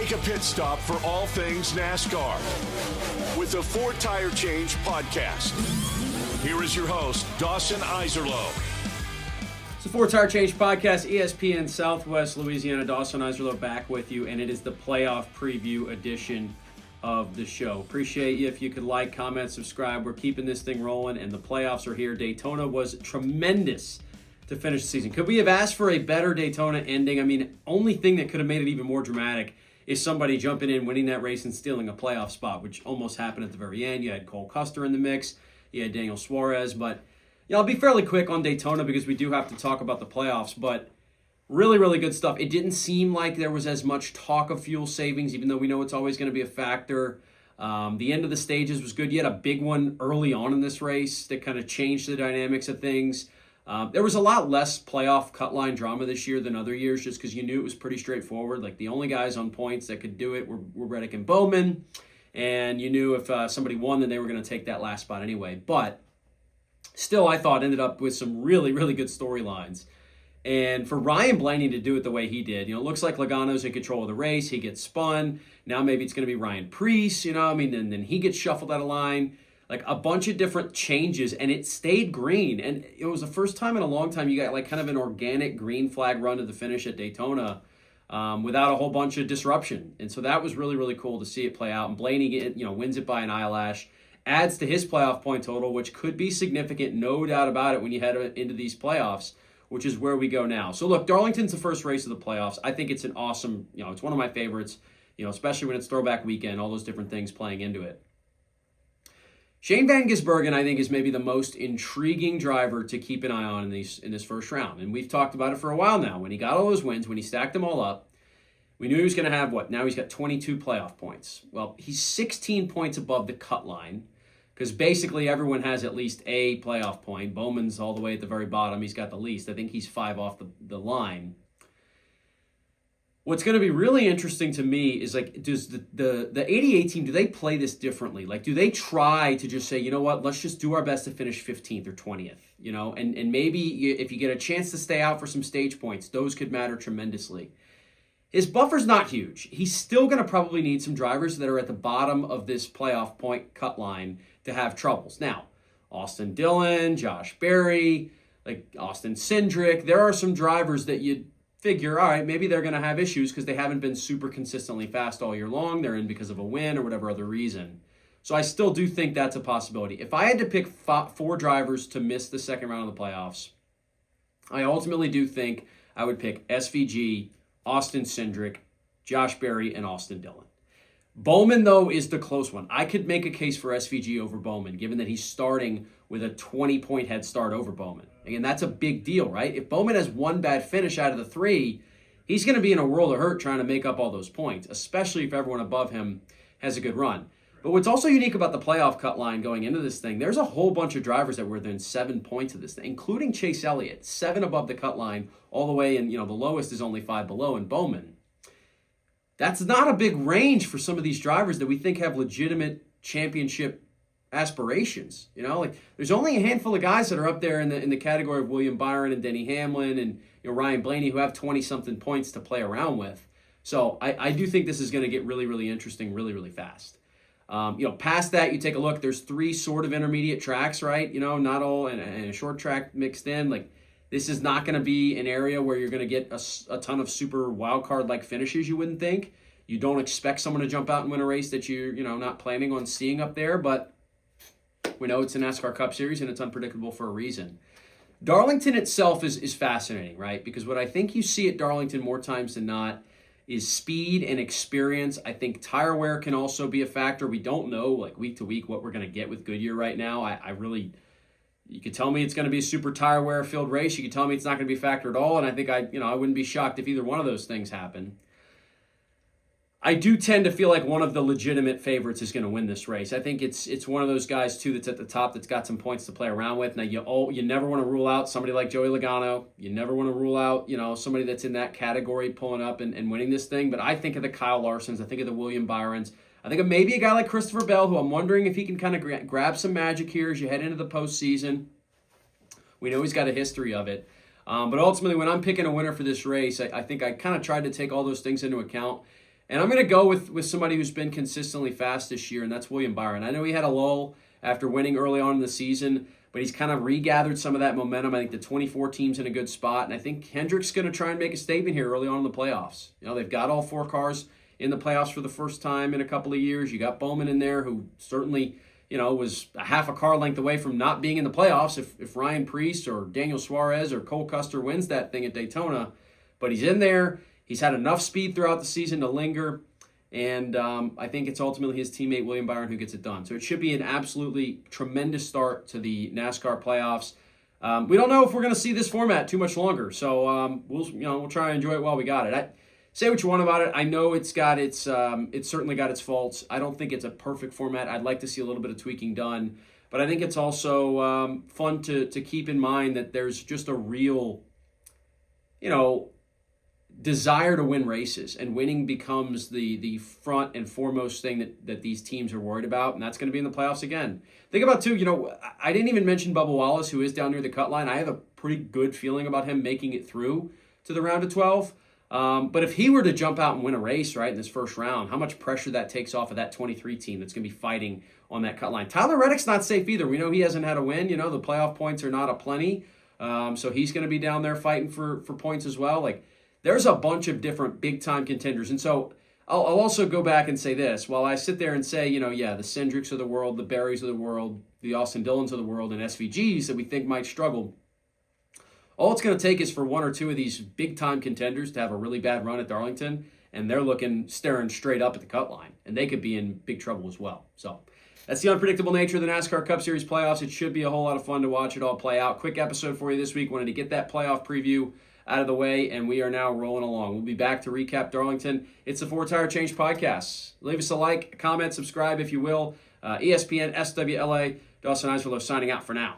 Take a pit stop for all things NASCAR with the Ford Tire Change podcast. Here is your host, Dawson Iserlo. It's the Ford Tire Change podcast, ESPN Southwest Louisiana. Dawson Iserlo back with you, and it is the playoff preview edition of the show. Appreciate you if you could like, comment, subscribe. We're keeping this thing rolling, and the playoffs are here. Daytona was tremendous to finish the season. Could we have asked for a better Daytona ending? I mean, only thing that could have made it even more dramatic is somebody jumping in, winning that race, and stealing a playoff spot, which almost happened at the very end. You had Cole Custer in the mix. You had Daniel Suarez. But yeah, I'll be fairly quick on Daytona because we do have to talk about the playoffs. But really, really good stuff. It didn't seem like there was as much talk of fuel savings, even though we know it's always going to be a factor. The end of the stages was good. You had a big one early on in this race that kind of changed the dynamics of things. There was a lot less playoff cut line drama this year than other years just because you knew it was pretty straightforward. Like the only guys on points that could do it were Reddick and Bowman. And you knew if somebody won, then they were going to take that last spot anyway. But still, I thought ended up with some really, really good storylines. And for Ryan Blaney to do it the way he did, it looks like Logano's in control of the race. He gets spun. Now maybe it's going to be Ryan Preece, and then he gets shuffled out of line. Like a bunch of different changes, and it stayed green. And it was the first time in a long time you got like kind of an organic green flag run to the finish at Daytona without a whole bunch of disruption. And so that was really, really cool to see it play out. And Blaney wins it by an eyelash, adds to his playoff point total, which could be significant, no doubt about it, when you head into these playoffs, which is where we go now. So look, Darlington's the first race of the playoffs. I think it's an awesome, it's one of my favorites, especially when it's throwback weekend, all those different things playing into it. Shane Van Gisbergen, I think, is maybe the most intriguing driver to keep an eye on in this first round. And we've talked about it for a while now. When he got all those wins, when he stacked them all up, we knew he was going to have what? Now he's got 22 playoff points. Well, he's 16 points above the cut line because basically everyone has at least a playoff point. Bowman's all the way at the very bottom. He's got the least. I think he's 5 off the line. What's going to be really interesting to me is, like, does the 88 team, do they play this differently? Like, do they try to just say, you know what, let's just do our best to finish 15th or 20th, and maybe if you get a chance to stay out for some stage points, those could matter tremendously. His buffer's not huge. He's still going to probably need some drivers that are at the bottom of this playoff point cut line to have troubles. Now, Austin Dillon, Josh Berry, like Austin Cindric, there are some drivers that you figure, all right, maybe they're going to have issues because they haven't been super consistently fast all year long. They're in because of a win or whatever other reason. So I still do think that's a possibility. If I had to pick 4 drivers to miss the second round of the playoffs, I ultimately do think I would pick SVG, Austin Cindric, Josh Berry, and Austin Dillon. Bowman, though, is the close one. I could make a case for SVG over Bowman, given that he's starting with a 20-point head start over Bowman. Again, that's a big deal, right? If Bowman has one bad finish out of the 3, he's going to be in a world of hurt trying to make up all those points, especially if everyone above him has a good run. But what's also unique about the playoff cut line going into this thing, there's a whole bunch of drivers that were within 7 points of this thing, including Chase Elliott, 7 above the cut line, all the way, and the lowest is only 5 below in Bowman. That's not a big range for some of these drivers that we think have legitimate championship aspirations. There's only a handful of guys that are up there in the category of William Byron and Denny Hamlin and Ryan Blaney who have 20-something points to play around with. So I do think this is going to get really, really interesting really, really fast. Past that, you take a look, there's 3 sort of intermediate tracks, right? Not all, and a short track mixed in. Like, this is not going to be an area where you're going to get a ton of super wild card-like finishes, you wouldn't think. You don't expect someone to jump out and win a race that you're not planning on seeing up there, but we know it's a NASCAR Cup Series and it's unpredictable for a reason. Darlington itself is fascinating, right? Because what I think you see at Darlington more times than not is speed and experience. I think tire wear can also be a factor. We don't know, like, week to week what we're going to get with Goodyear right now. You could tell me it's going to be a super tire wear filled race. You could tell me it's not going to be a factor at all. And I think I wouldn't be shocked if either one of those things happen. I do tend to feel like one of the legitimate favorites is going to win this race. I think it's one of those guys, too, that's at the top that's got some points to play around with. Now, you never want to rule out somebody like Joey Logano. You never want to rule out, somebody that's in that category pulling up and winning this thing. But I think of the Kyle Larsons. I think of the William Byrons. I think of maybe a guy like Christopher Bell, who I'm wondering if he can kind of grab some magic here as you head into the postseason. We know he's got a history of it. But ultimately, when I'm picking a winner for this race, I think I kind of tried to take all those things into account. And I'm going to go with somebody who's been consistently fast this year, and that's William Byron. I know he had a lull after winning early on in the season, but he's kind of regathered some of that momentum. I think the 24 team's in a good spot, and I think Hendrick's going to try and make a statement here early on in the playoffs. They've got all 4 cars in the playoffs for the first time in a couple of years. You got Bowman in there, who certainly, was a half a car length away from not being in the playoffs if Ryan Preece or Daniel Suarez or Cole Custer wins that thing at Daytona. But he's in there. He's had enough speed throughout the season to linger. And I think it's ultimately his teammate, William Byron, who gets it done. So it should be an absolutely tremendous start to the NASCAR playoffs. We don't know if we're going to see this format too much longer. So we'll try and enjoy it while we got it. Say what you want about it. I know it's certainly got its faults. I don't think it's a perfect format. I'd like to see a little bit of tweaking done. But I think it's also fun to keep in mind that there's just a real, desire to win races, and winning becomes the front and foremost thing that these teams are worried about, and that's going to be in the playoffs again. Think about, too, I didn't even mention Bubba Wallace, who is down near the cut line. I have a pretty good feeling about him making it through to the round of 12. But if he were to jump out and win a race, right, in this first round, how much pressure that takes off of that 23 team that's going to be fighting on that cut line. Tyler Reddick's not safe either. We know he hasn't had a win. The playoff points are not aplenty. So he's going to be down there fighting for points as well. There's a bunch of different big-time contenders. And so I'll also go back and say this. While I sit there and say, the Cindrics of the world, the Berries of the world, the Austin Dillons of the world, and SVGs that we think might struggle, all it's going to take is for 1 or 2 of these big-time contenders to have a really bad run at Darlington, and they're staring straight up at the cut line, and they could be in big trouble as well. So that's the unpredictable nature of the NASCAR Cup Series playoffs. It should be a whole lot of fun to watch it all play out. Quick episode for you this week. Wanted to get that playoff preview out of the way, and we are now rolling along. We'll be back to recap Darlington. It's the 4 Tire Change Podcast. Leave us a like, a comment, subscribe if you will. ESPN, SWLA, Dawson Eisverlo signing out for now.